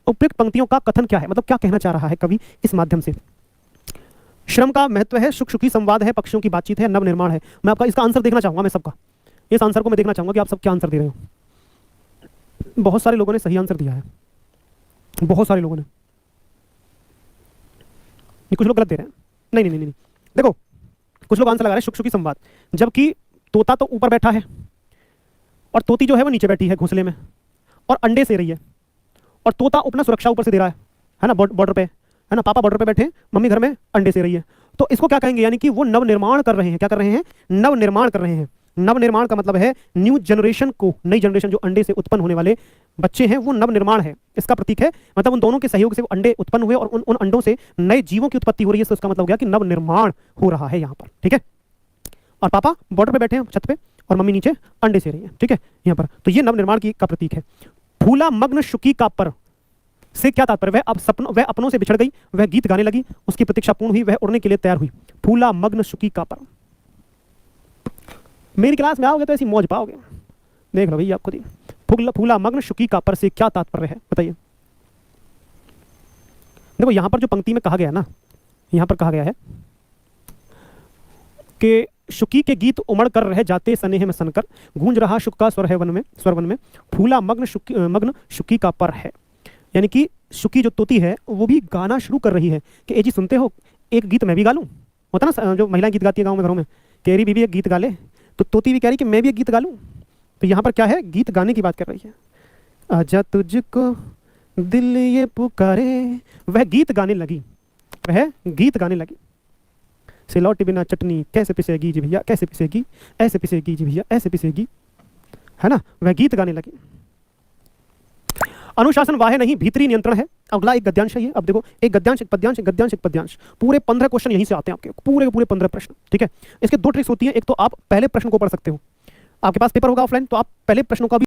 उपयुक्त पंक्तियों का कथन क्या है, मतलब क्या कहना चाह रहा है कवि इस माध्यम से। श्रम का महत्व है, सुख सुखी संवाद है, पक्षियों की बातचीत है, नव निर्माण है। मैं आपका इसका आंसर देखना चाहूंगा, मैं सबका इस आंसर को मैं देखना चाहूंगा कि आप सब क्या आंसर दे रहे हो। बहुत सारे लोगों ने सही आंसर दिया है, बहुत सारे लोगों ने, कुछ लोग गलत दे रहे हैं। नहीं नहीं नहीं नहीं, देखो कुछ लोग आंसर लगा रहे हैं सुख सुखी संवाद, जबकि तोता तो ऊपर बैठा है और तोती जो है वो नीचे बैठी है घोंसले में और अंडे से रही है, और तोता अपना सुरक्षा ऊपर से दे रहा है ना, बॉर्डर पे है ना, पापा बॉर्डर पे बैठे, मम्मी घर में अंडे से रही है। तो इसको क्या कहेंगे, यानी कि वो नव निर्माण कर रहे हैं। क्या कर रहे हैं, नव निर्माण कर रहे हैं। नव निर्माण का मतलब है न्यू जनरेशन को, नई जनरेशन जो अंडे से उत्पन्न होने वाले बच्चे हैं वो नव निर्माण है, इसका प्रतीक है। मतलब उन दोनों के सहयोग से वो अंडे उत्पन्न हुए और उन अंडों से नए जीवों की उत्पत्ति हो रही है, तो उसका मतलब हो गया कि नव निर्माण हो रहा है यहाँ पर, ठीक है। और पापा बॉर्डर पे बैठे हैं छत पे और मम्मी नीचे अंडे से रही है, ठीक है यहाँ पर। तो ये नव निर्माण की का प्रतीक है। फूला मग्न शुकी का पर से क्या तात्पर्य, वह अपनों से बिछड़ गई, वह गीत गाने लगी, उसकी प्रतीक्षा पूर्ण हुई, वह उड़ने के लिए तैयार हुई। फूला मग्न शुकी का पर। मेरी क्लास में आओगे तो ऐसी मौज पाओगे, देख लो भैया आप खुद ही। फूला मग्न शुकी का पर से क्या तात्पर्य है बताइए। देखो यहां पर जो पंक्ति में कहा गया ना, यहां पर कहा गया है कि शुकी के गीत उमड़ कर रह जाते स्नेह में सनकर, गूंज रहा शुक का स्वर है वन में, स्वर वन में। फूला मग्न शुकी का पर है, यानी कि शुकी जो तोती है वो भी गाना शुरू कर रही है कि ए जी सुनते हो, एक गीत मैं भी गा लूं। होता ना जो महिलाएं गीत गाती है गाँव में घरों में, केरी बीबी एक गीत गा ले, तो तोती भी कह रही कि मैं भी एक गीत गा लूं। तो यहाँ पर क्या है, गीत गाने की बात कर रही है। आजा तुझको दिल ये पुकारे, वह गीत गाने लगी, वह गीत गाने लगी। सिलौटी बिना चटनी कैसे पिसेगी जी भैया, कैसे पिसेगी, ऐसे पिसेगी जी भैया, ऐसे पिसेगी, है ना। वह गीत गाने लगी। अनुशासन वाहे नहीं भीतरी नियंत्रण है। अगला एक गद्यांश है ये। अब देखो एक गद्यांश एक पद्यांश, एक गद्यांश एक पद्यांश, पूरे 15 क्वेश्चन यहीं से आते हैं आपके, पूरे के पूरे 15 प्रश्न, ठीक है। इसके दो ट्रिक्स होती है, एक तो आप पहले प्रश्न को पढ़ सकते हो, आपके पास पेपर होगा ऑफलाइन, तो आप पहले प्रश्नों का भी